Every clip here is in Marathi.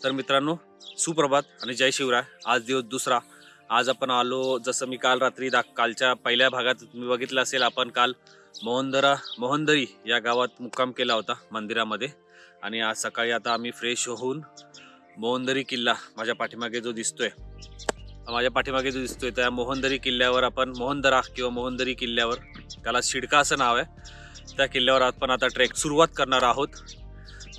तर मित्रांनो, सुप्रभात आणि जय शिवराय. आज दिवस दुसरा. आज आपण आलो, जसं मी काल रात्री कालच्या पहिल्या भागात मी बघितलं असेल, आपण काल मोहंदरी या गावात मुक्काम केला होता मंदिरामध्ये. आणि आज सकाळी आता आम्ही फ्रेश होऊन मोहंदरी किल्ला माझ्या पाठीमागे जो दिसतोय त्या मोहंदरी किल्ल्यावर आपण मोहनदरा किंवा मोहंदरी किल्ल्यावर, त्याला शिडका असं नाव आहे, त्या किल्ल्यावर आपण आता ट्रेक सुरुवात करणार आहोत.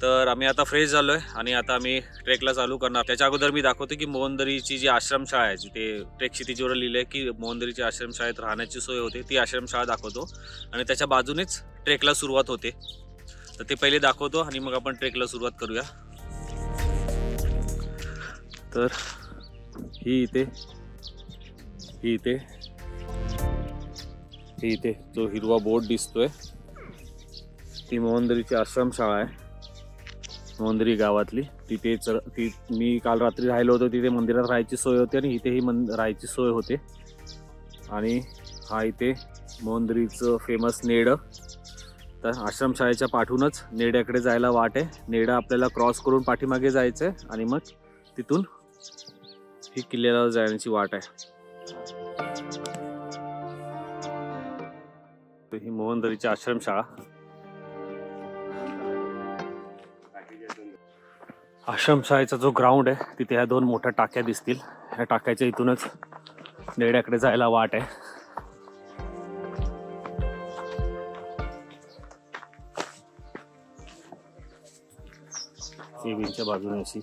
तर आम्ही आता फ्रेश झालोय आणि आता आम्ही ट्रेकला चालू करणार. त्याच्या अगोदर मी दाखवतो की मोहंदरीची जी आश्रमशाळा आहे, जिथे ट्रेक क्षितिजवर लिहिलं आहे की मोहंदरीची आश्रमशाळेत राहण्याची सोय होते, ती आश्रमशाळा दाखवतो आणि त्याच्या बाजूनेच ट्रेकला सुरुवात होते. तर ते पहिले दाखवतो आणि मग आपण ट्रेकला सुरुवात करूया. तर ही इथे जो हिरवा बोर्ड दिसतोय, ती मोहंदरीची आश्रमशाळा आहे, मोहंदरी गावातली. ती मी काल रात्री राहिलो होतो, तिथे मंदिरात राहायची सोय होती आणि इथेही राहायची सोय होते. आणि हा इथे मोहंदरीचं फेमस नेडं. तर आश्रमशाळेच्या पाठूनच नेड्याकडे जायला वाट आहे. नेडं आपल्याला क्रॉस करून पाठीमागे जायचं आहे आणि मग तिथून ही किल्ल्याला जाण्याची वाट आहे. ही मोहंदरीची आश्रमशाळा. आश्रमशाळेचा जो ग्राउंड आहे, तिथे ह्या दोन मोठ्या टाक्या दिसतील. ह्या टाक्याच्या इथूनच नेड्याकडे जायला वाट आहे. केबिनच्या बाजूने अशी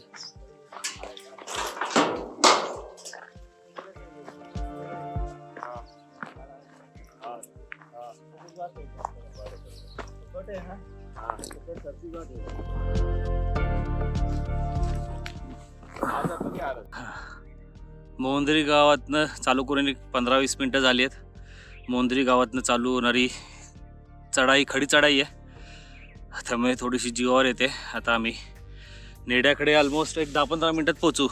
मोहंदरी गावातनं चालू करून 15-20 मिनटं झाली आहेत. मोहंदरी गावातनं चालू होणारी चढाई खडी चढाई आहे, त्यामुळे थोडीशी जीवावर येते. आता आम्ही नेड्याकडे ऑलमोस्ट एक 10-15 मिनटात पोचू.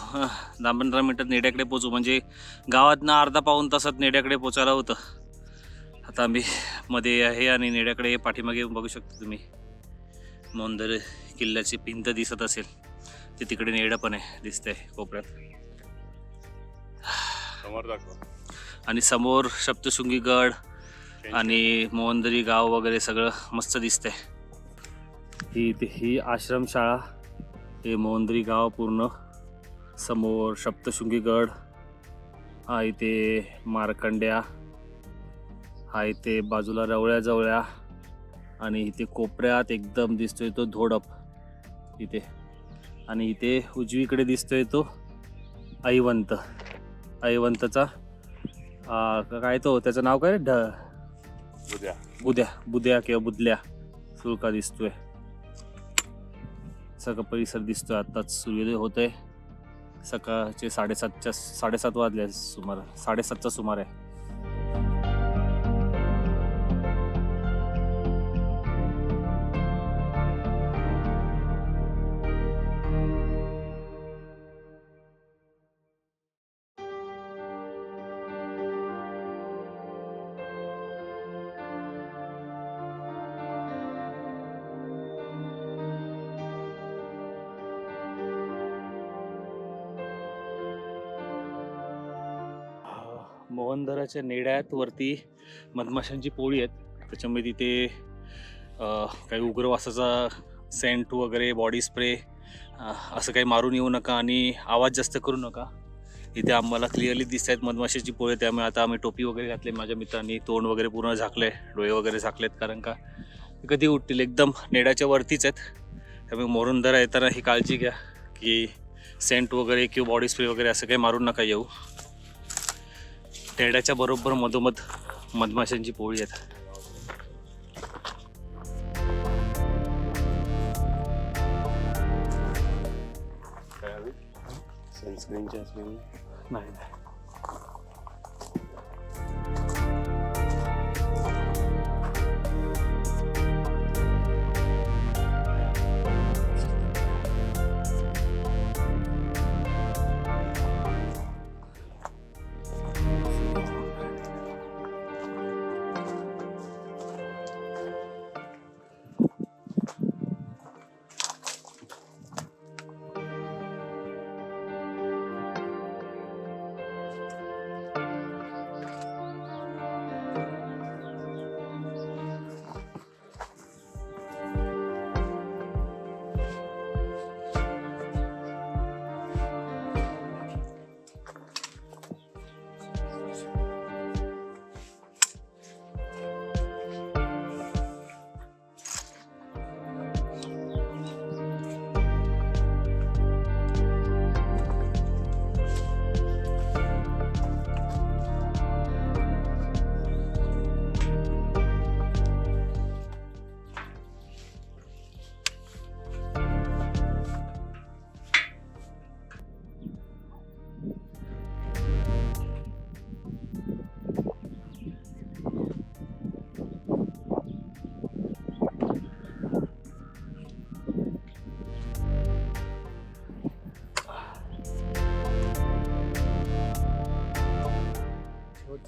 10-15 मिनटात नेड्याकडे पोचू, म्हणजे गावातनं अर्धा पाऊण तासात नेड्याकडे पोचायला होतं. आता आम्ही मध्ये आहे आणि नेड्याकडे पाठीमागे बघू शकता तुम्ही, मोहंदरी किल्ल्याची भिंत दिसत असेल, ते तिकडे नेडं पण आहे, दिसतंय कोपऱ्यात. आणि समोर सप्तशृंगी गड आणि मोहंदरी गाव वगैरे सगळं मस्त दिसतंय. ही आश्रमशाळा, हे मोहंदरी गाव पूर्ण. समोर सप्तशृंगी गड, हा इथे मारकंड्या, हा इथे बाजूला रवळ्या आणि इथे कोपऱ्यात एकदम दिसतोय तो धोडप इथे. आणि इथे उजवीकडे दिसतोय तो ऐवंतचा काय, तो त्याचं नाव काय, बुद्या किंवा बुदल्या सुळका दिसतोय. सगळं परिसर दिसतोय. आत्ताच सूर्योदय होतोय, सकाळचे 7:30 वाजले सुमारे, 7:30चा सुमार आहे. मोहनदराच्या नेड्यात वरती मधमाशांची पोळी आहेत, त्याच्यामुळे तिथे काही उग्रवासाचा सेंट वगैरे, बॉडी स्प्रे असं काही मारून येऊ नका आणि आवाज जास्त करू नका. इथे आम्हाला क्लिअरली दिसत आहेत मधमाशाची पोळी, त्यामुळे आता आम्ही टोपी वगैरे घातली. माझ्या मित्रांनी तोंड वगैरे पूर्ण झाकलंय, डोळे वगैरे झाकलेत, कारण का कधी उठतील. एकदम नेड्याच्या वरतीच आहेत, त्यामुळे मोहनदरा येताना ही काळजी घ्या की सेंट वगैरे किंवा बॉडी स्प्रे वगैरे असं काही मारून नका येऊ. नेड्याच्या बरोबर मधोमध मधमाशांची पोळी आहेत. सनस्क्रीनची असली नाही.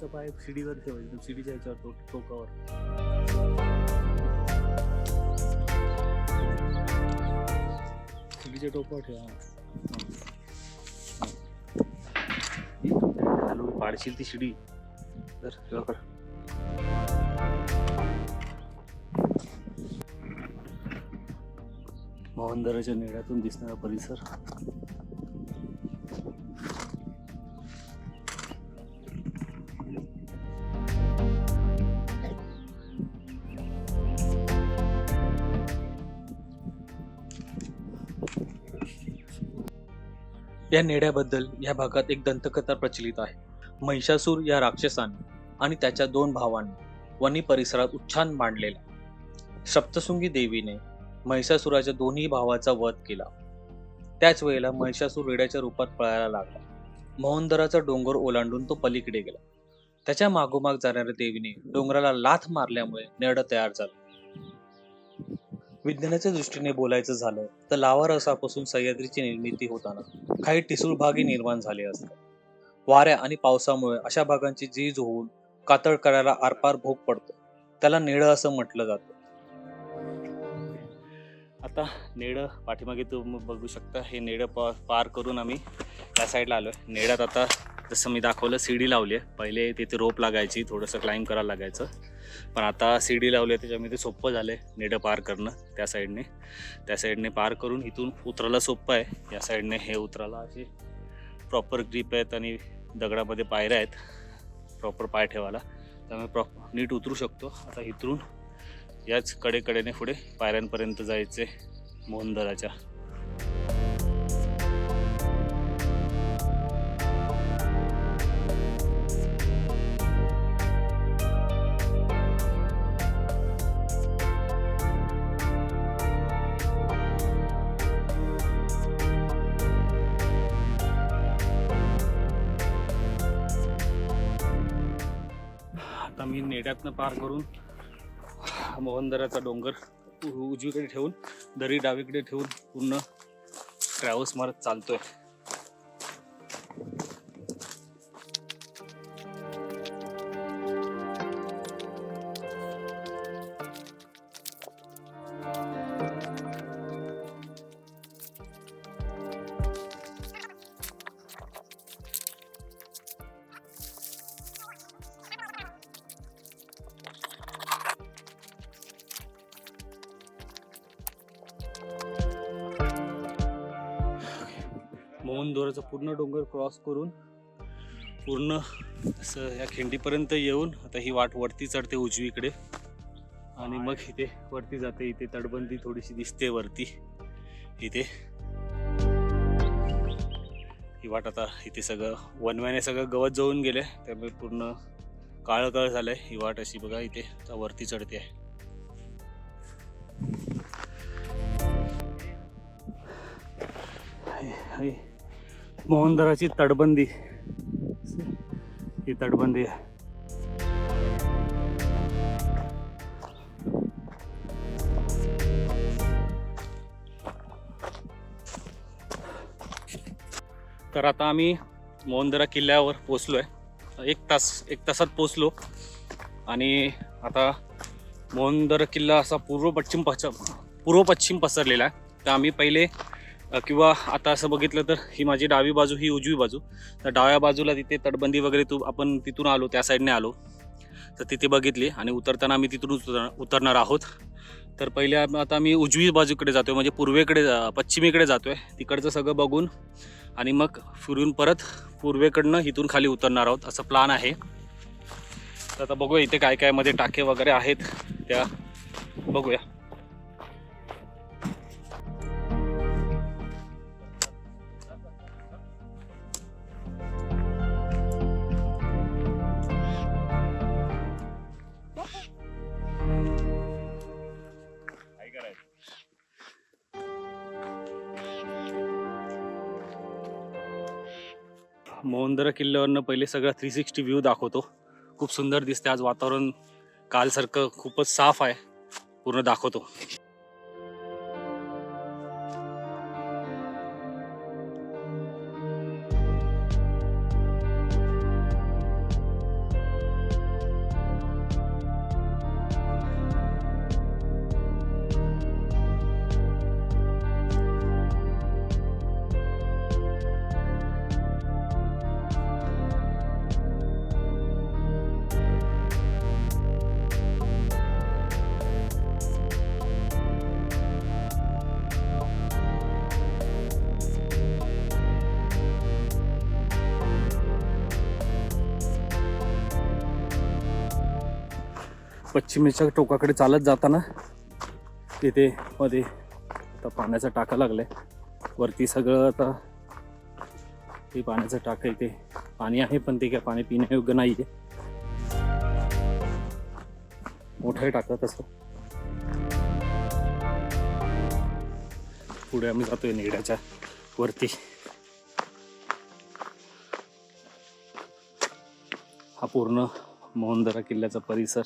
वरचा पाय शिडीवर ठेवायचं, शिडीच्या याच्यावर टोकावर. शिडीच्या टोकावर ठेवा. हॅलो, पाडशील ती शिडी तर कर. मोहनदराच्या नेड्यातून दिसणारा परिसर. या नेड्याबद्दल या भागात एक दंतकथा प्रचलित आहे. महिषासूर या राक्षसाने आणि त्याच्या 2 भावांनी वनी परिसरात उच्छान मांडलेला. सप्तशृंगी देवीने महिषासुराच्या 2ही भावाचा वध केला. त्याच वेळेला महिषासूर रेड्याच्या रूपात पळायला लागला. मोहनदराचा डोंगर ओलांडून तो पलीकडे गेला. त्याच्या मागोमाग जाणाऱ्या देवीने डोंगराला लाथ मारल्यामुळे नेरळं तयार झालं. विज्ञानाच्या दृष्टीने बोलायचं झालं तर लावा रसापासून सह्याद्रीची निर्मिती होताना काही ठिसूळ भागही निर्माण झाले असतात. वाऱ्या आणि पावसामुळे अशा भागांची झीज होऊन कातळ करायला आरपार भोग पडतो. त्याला नेळं असं म्हटलं जातं. आता नेडं पाठीमागे तुम्ही बघू शकता. हे नेडं पार करून आम्ही त्या साईडला आलोय. नेड्यात आता जसं मी दाखवलं सीडी लावली आहे. पहिले तिथे रोप लागायची, थोडंसं क्लाइंब करायला लागायचं, पण आता सीडी लावली आहे त्याच्यामध्ये सोपं झालं आहे नेडं पार करणं. त्या साईडने पार करून इथून उतरायला सोपं आहे. या साईडने हे उतरायला असे प्रॉपर ग्रीप आहेत आणि दगडामध्ये पायऱ्या आहेत प्रॉपर पाय ठेवायला, त्यामुळे नीट उतरू शकतो. आता इथून याच कडेने पुढे पायऱ्यांपर्यंत जायचे मोहनदराच्या. आता मी नेड्यातनं पार करून मोहनदराचा डोंगर उजवीकडे ठेवून दरी डावीकडे ठेवून पूर्ण ट्रॅव्हल्स मारत चालतोय. मोहनदराचा पूर्ण डोंगर क्रॉस करून पूर्ण असं या खिंडीपर्यंत येऊन आता ही वाट वरती चढते उजवीकडे आणि मग इथे वरती जाते. इथे तटबंदी थोडीशी दिसते वरती. इथे ही वाट आता इथे सगळं वनव्याने सगळं गवत जळून गेले त्यामुळे पूर्ण काळं झालंय. ही वाट अशी बघा इथे वरती चढते आहे. मोहनदराची तटबंदी, ही तटबंदी आहे. तर आता आम्ही मोहनदरा किल्ल्यावर पोचलोय. एक तासात पोचलो आणि आता मोहनदरा किल्ला असा पूर्व पश्चिम पसरलेला आहे. तर आम्ही पहिले किंवा आता असं बघितलं तर ही माझी डावी बाजू, ही उजवी बाजू. तर डाव्या बाजूला तिथे तटबंदी वगैरे आपण तिथून आलो, त्या साईडने आलो तर तिथे बघितली आणि उतरताना आम्ही तिथून उतरणार आहोत. तर पहिले आता आम्ही उजवी बाजूकडे जातोय, म्हणजे पश्चिमेकडे जातोय. तिकडचं सगळं बघून आणि मग फिरून परत पूर्वेकडनं इथून खाली उतरणार आहोत असं प्लान आहे. तर आता बघूया इथे काय काय मध्ये टाके वगैरे आहेत त्या बघूया. मोहनदरा किल्ल्यावरनं पहिले सगळं 360 व्ह्यू दाखवतो. खूप सुंदर दिसते. आज वातावरण कालसारखं खूपच साफ आहे. पूर्ण दाखवतो. पश्चिमेच्या टोकाकडे चालत जाताना तिथे मध्ये आता पाण्याचा टाका लागलाय वरती. सगळं आता ते पाण्याचं टाका, इथे पाणी आहे पण ते काय पाणी पिण्यायोग्य नाही आहे. मोठं आहे टाका तसं. पुढे आम्ही जातोय नेड्याच्या वरती. हा पूर्ण मोहनदरा किल्ल्याचा परिसर.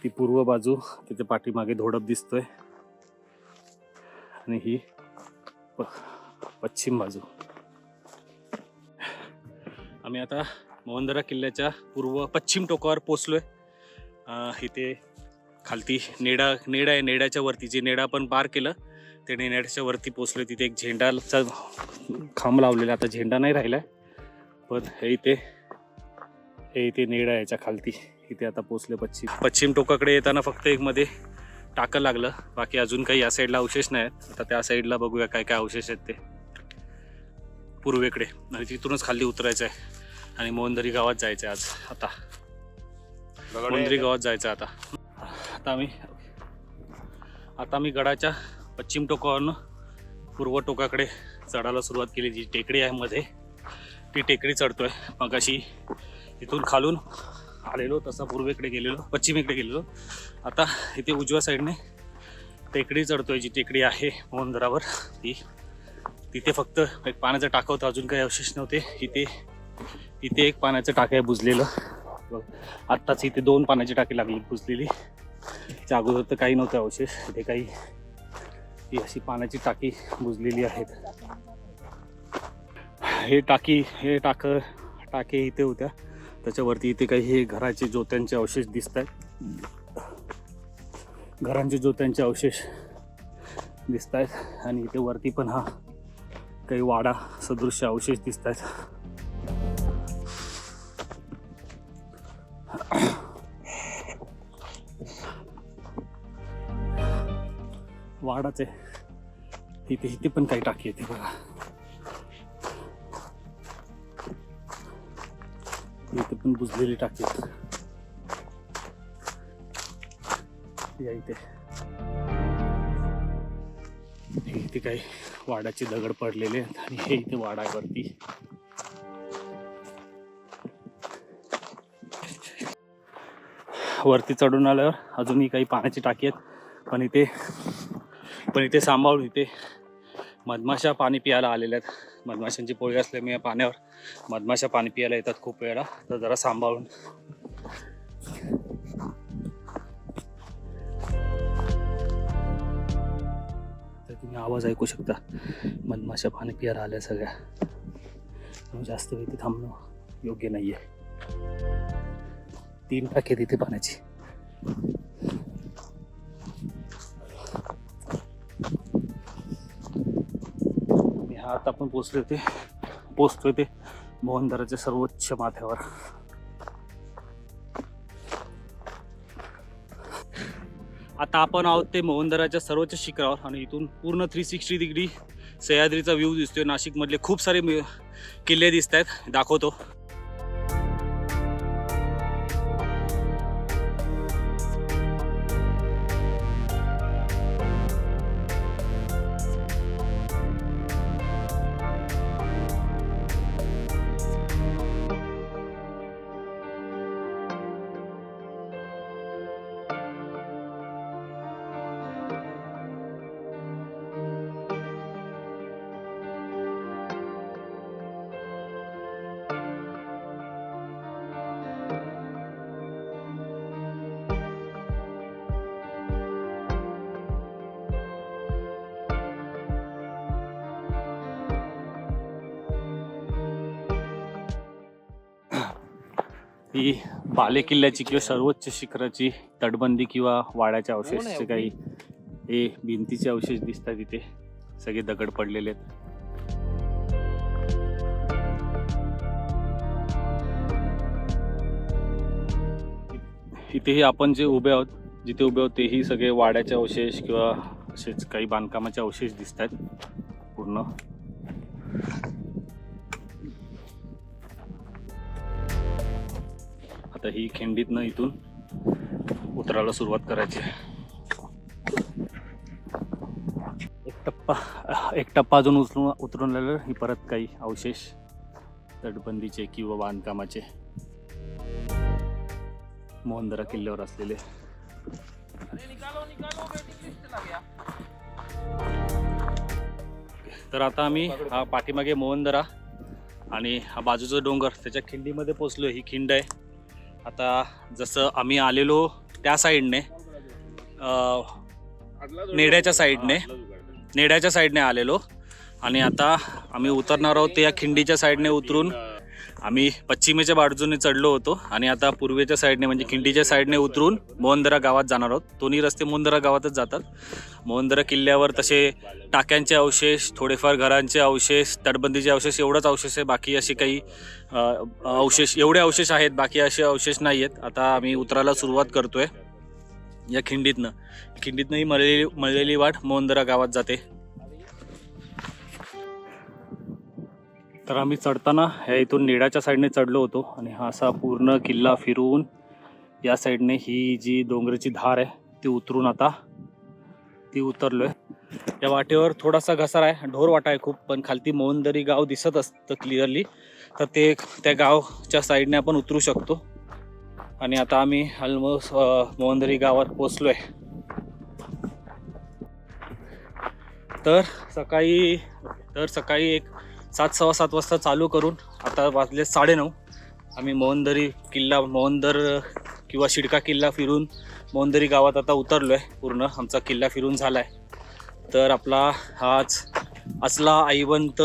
ती पूर्व बाजू, तिथे पाठीमागे धोडप दिसतोय आणि ही पश्चिम बाजू. आम्ही आता मोहनदरा किल्ल्याच्या पश्चिम टोकावर पोचलोय. इथे खालती नेडा आहे. नेड्याच्या वरती जे नेडा आपण पार केलं ते नेड्याच्या वरती पोचलोय. तिथे एक झेंडाचा खांब लावलेला, आता झेंडा नाही राहिलाय पण हे इथे नेडा याच्या खालती. इथे आता पोचले पश्चिम टोकाकडे येताना फक्त एक मध्ये टाकं लागलं, बाकी अजून काही या साईडला अवशेष नाही आहेत. आता त्या साईडला बघूया काय काय अवशेष आहेत ते पूर्वेकडे, आणि तिथूनच खाली उतरायचं आहे आणि मोहनदरी गावात जायचं आहे आज. आता मोहनदरी गावात जायचं आता आम्ही गडाच्या पश्चिम टोकावरनं पूर्व टोकाकडे चढायला सुरुवात केली. जी टेकडी आहे मध्ये ती टेकडी चढतोय. मग अशी इथून खालून आलेलो तसा पश्चिमेकडे गेलेलो. आता इथे उजव्या साईडने टेकडी चढतोय. जी टेकडी आहे मोहनदरावर तिथे फक्त एक पाण्याचं टाकं होतं, अजून काही अवशेष नव्हते. इथे एक पाण्याचं टाकं आहे बुजलेलं. आत्ताच इथे 2 पाण्याची टाकी लागली बुजलेली. त्या अगोदर तर काही नव्हतं अवशेष. इथे काही ही अशी पाण्याची टाकी बुजलेली आहेत. हे टाके इथे होत्या. त्याच्यावरती इथे काही हे घराचे जोत्यांचे अवशेष दिसत आहेत. घरांचे जोत्यांचे अवशेष दिसत आहेत. आणि इथे वरती पण हा काही वाडा सदृश्य अवशेष दिसत आहेत. वाडाचे इथे पण काही टाकी येते बघा. इथे पण बुजलेली टाकी या इथे काही वाडाचे दगड पडलेले आहेत आणि हे इथे वाडा आहे वरती. वरती चढून आल्यावर अजूनही काही पाण्याची टाकी आहेत, पण इथे सांभाळून इथे मधमाशा पाणी पियाला आलेल्या आहेत. मधमाशांची पोळी असल्यामुळे या पाण्यावर मधमाशा पाणी पियाला येतात खूप वेळा, तर जरा सांभाळून. तर तुम्ही आवाज ऐकू शकता, मधमाशा पाणी पियाला आल्या सगळ्या. जास्त वेळ इथे थांबणं योग्य नाहीये. 3 टाके तिथे पाण्याची. आता आपण पोचतोय ते मोहनदराच्या सर्वोच्च माथ्यावर. आता आपण आहोत ते मोहनदराच्या सर्वोच्च शिखरावर आणि इथून पूर्ण 360 डिग्री सह्याद्रीचा व्ह्यू दिसतोय. नाशिक मधले खूप सारे किल्ले दिसत आहेत, दाखवतो. ही बाले किल्ल्याची किंवा सर्वोच्च शिखराची तटबंदी किंवा वाड्याच्या अवशेषाचे काही हे भिंतीचे अवशेष दिसतात. इथे सगळे दगड पडलेले आहेत. इथेही आपण जिथे उभे आहोत तेही सगळे वाड्याचे अवशेष किंवा असेच काही बांधकामाचे अवशेष दिसत आहेत पूर्ण. आता ही खिंडीतनं इथून उतरायला सुरुवात करायची. एक टप्पा अजून उतरून राहिलं. ही परत काही अवशेष तटबंदीचे किंवा बांधकामाचे मोहनदरा किल्ल्यावर असलेले. तर आता आम्ही हा पाठीमागे मोहनदरा आणि हा बाजूचा डोंगर त्याच्या खिंडीमध्ये पोचलो. ही खिंड आहे. आता जसं आम्ही आलेलो त्या साईडने नेड्याच्या साईडने आलेलो आणि आता आम्ही उतरणार आहोत ते या खिंडीच्या साईडने उतरून आम्ही पश्चिमेच्या बाजूने चढलो होतो आणि आता पूर्वेच्या साईडने म्हणजे खिंडीच्या साईडने उतरून मोहनदरा गावात जाणार आहोत. दोन्ही रस्ते मोहनदरा गावातच जातात. मोहनदरा किल्ल्यावर तसे टाक्यांचे अवशेष, थोडेफार घरांचे अवशेष, तटबंदीचे अवशेष एवढंच अवशेष आहे. बाकी असे काही अवशेष एवढे अवशेष आहेत, बाकी असे अवशेष नाही आहेत. आता आम्ही उतरायला सुरुवात करतोय या खिंडीतनं ही मळलेली वाट मोहनदरा गावात जाते. तर आम्ही चढताना ह्या इथून नेडाच्या साईडने चढलो होतो आणि हा असा पूर्ण किल्ला फिरून या साईडने ही जी डोंगराची धार आहे ती उतरून आता ती उतरलोय. या वाटेवर थोडासा घसारा आहे, ढोर वाटा आहे खूप, पण खालती मोहनदरी गाव दिसत असतं क्लिअरली. तर ते त्या गावच्या साईडने आपण उतरू शकतो. आणि आता आम्ही ऑलमोस्ट मोहनदरी गावात पोचलोय. तर सकाळी एक 7:15 वाजता चालू करून आता वाजले 9:30. आम्ही मोहनदरी किल्ला किंवा शिडका किल्ला फिरून मोहनदरी गावात आता उतरलो आहे. पूर्ण आमचा किल्ला फिरून झाला आहे. तर आपला हाच असला आईवंत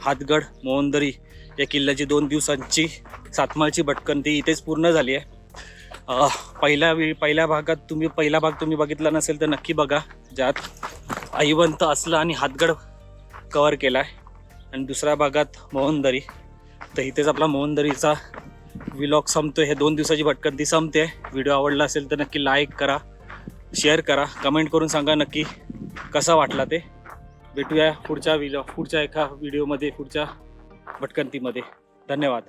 हातगड मोहनदरी या किल्ल्याची 2 दिवसांची सातमाळची भटकंती इथेच पूर्ण झाली आहे. पहिला भाग तुम्ही बघितला नसेल तर नक्की बघा, ज्यात आईवंत असला आणि हातगड कव्हर केला आहे आणि दुसऱ्या भागात मोहनदरी. तर इथेच आपला मोहनदरीचा व्लॉग संपतोय. हे 2 दिवसाची भटकंती संपते. व्हिडिओ आवडला असेल तर नक्की लाईक करा, शेअर करा, कमेंट करून सांगा नक्की कसा वाटला ते. भेटूया पुढच्या एका व्हिडिओमध्ये, पुढच्या भटकंतीमध्ये. धन्यवाद.